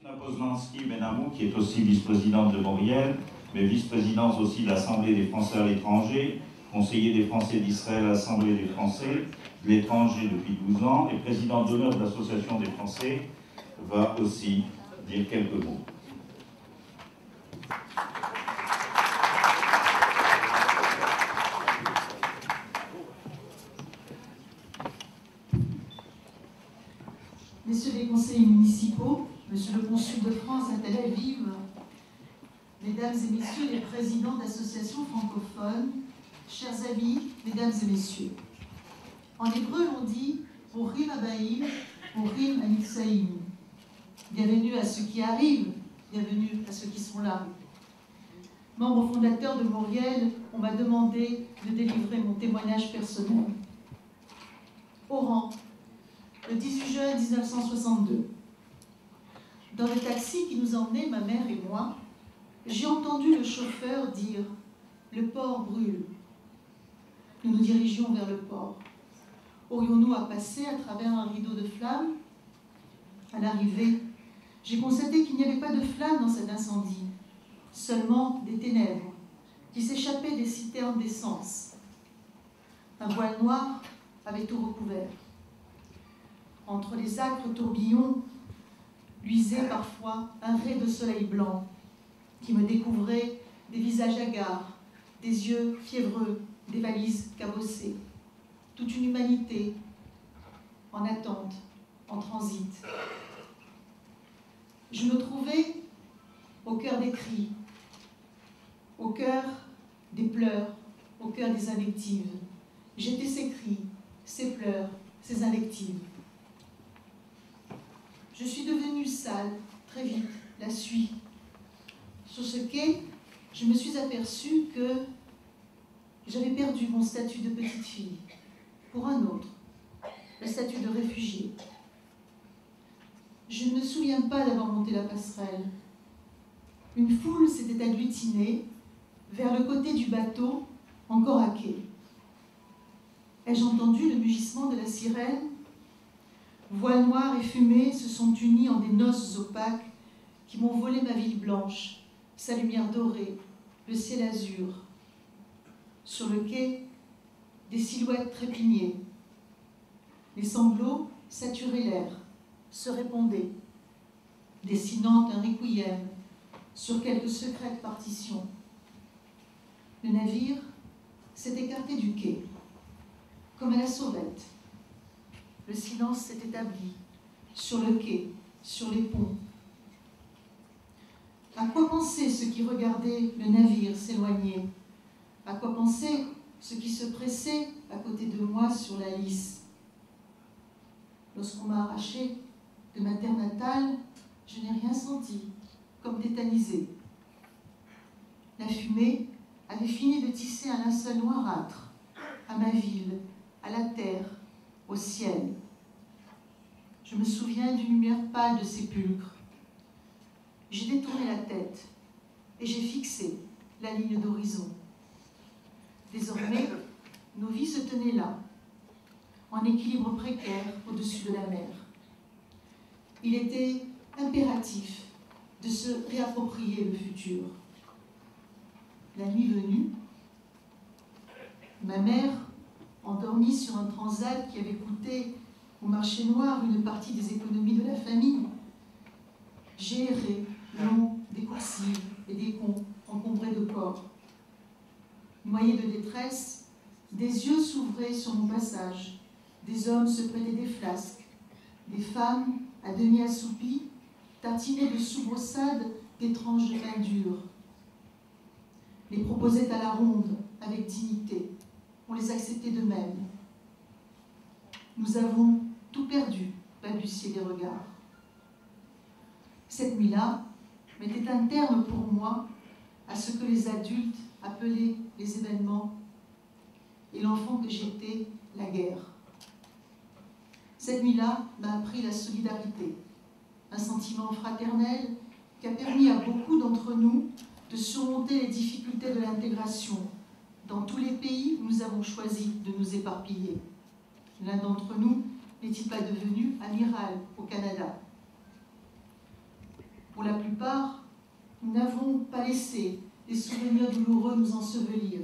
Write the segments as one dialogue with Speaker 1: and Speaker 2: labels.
Speaker 1: Poznanski Benamou, qui est aussi vice-présidente de Mauriel, mais vice-présidente aussi de l'Assemblée des Français à l'étranger, conseiller des Français d'Israël à l'Assemblée des Français de l'étranger depuis 12 ans, et présidente d'honneur de l'Association des Français, va aussi dire quelques mots.
Speaker 2: Messieurs les conseillers municipaux, Monsieur le consul de France à Tel Aviv, Mesdames et Messieurs les présidents d'associations francophones, chers amis, Mesdames et Messieurs. En hébreu, on dit « Borim Abaïm, Borim Anitsaïm ». Bienvenue à ceux qui arrivent, bienvenue à ceux qui sont là. Membre fondateur de Mauriel, on m'a demandé de délivrer mon témoignage personnel. Oran, le 18 juin 1962. Dans le taxi qui nous emmenait, ma mère et moi, j'ai entendu le chauffeur dire « Le port brûle ». Nous nous dirigions vers le port. Aurions-nous à passer à travers un rideau de flammes? À l'arrivée, j'ai constaté qu'il n'y avait pas de flammes dans cet incendie, seulement des ténèbres qui s'échappaient des citernes d'essence. Un voile noir avait tout recouvert. Entre les âcres tourbillons, luisait parfois un ray de soleil blanc qui me découvrait des visages hagards, des yeux fiévreux, des valises cabossées, toute une humanité en attente, en transit. Je me trouvais au cœur des cris, au cœur des pleurs, au cœur des invectives. J'étais ces cris, ces pleurs, ces invectives. Je suis devenue sale, très vite, la suie. Sur ce quai, je me suis aperçue que j'avais perdu mon statut de petite fille pour un autre, le statut de réfugiée. Je ne me souviens pas d'avoir monté la passerelle. Une foule s'était agglutinée vers le côté du bateau, encore à quai. Ai-je entendu le mugissement de la sirène? Voiles noirs et fumées se sont unis en des noces opaques qui m'ont volé ma ville blanche, sa lumière dorée, le ciel azur. Sur le quai, des silhouettes trépignaient. Les sanglots saturaient l'air, se répondaient, dessinant un requiem sur quelques secrètes partitions. Le navire s'est écarté du quai, comme à la sauvette. Le silence s'est établi sur le quai, sur les ponts. À quoi pensaient ceux qui regardaient le navire s'éloigner? À quoi pensaient ceux qui se pressaient à côté de moi sur la lisse? Lorsqu'on m'a arraché de ma terre natale, je n'ai rien senti, comme tétanisé. La fumée avait fini de tisser un linceul noirâtre à ma ville, à la terre, au ciel. Je me souviens d'une lumière pâle de sépulcre. J'ai détourné la tête et j'ai fixé la ligne d'horizon. Désormais, nos vies se tenaient là, en équilibre précaire au-dessus de la mer. Il était impératif de se réapproprier le futur. La nuit venue, ma mère, endormie sur un transat qui avait coûté au marché noir une partie des économies de la famille, j'ai erré le long des coursives et des ponts encombrés de corps. Noyé de détresse, des yeux s'ouvraient sur mon passage, des hommes se prêtaient des flasques, des femmes, à demi assoupies, tartinaient de soubresaude d'étranges pains durs. Les proposaient à la ronde, avec dignité. On les acceptait d'eux-mêmes. Nous avons tout perdu, balbutiaient les regards. Cette nuit-là mettait un terme pour moi à ce que les adultes appelaient les événements et l'enfant que j'étais, la guerre. Cette nuit-là m'a appris la solidarité, un sentiment fraternel qui a permis à beaucoup d'entre nous de surmonter les difficultés de l'intégration dans tous les pays où nous avons choisi de nous éparpiller. L'un d'entre nous n'est-il pas devenu amiral au Canada? Pour la plupart, nous n'avons pas laissé les souvenirs douloureux nous ensevelir.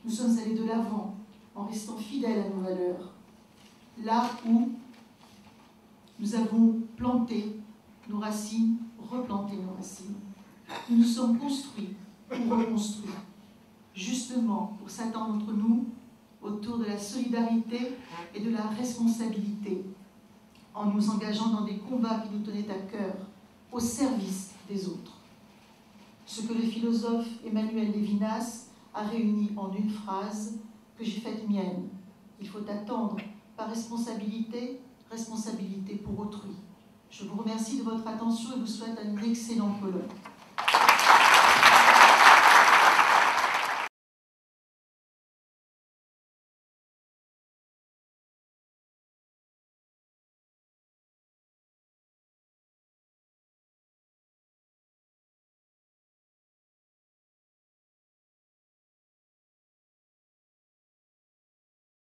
Speaker 2: Nous sommes allés de l'avant en restant fidèles à nos valeurs. Là où nous avons planté nos racines, replanté nos racines. Nous nous sommes construits pour reconstruire, justement pour s'attendre entre nous autour de la solidarité et de la responsabilité, en nous engageant dans des combats qui nous tenaient à cœur, au service des autres. Ce que le philosophe Emmanuel Lévinas a réuni en une phrase que j'ai faite mienne. Il faut attendre par responsabilité, responsabilité pour autrui. Je vous remercie de votre attention et vous souhaite un excellent colloque.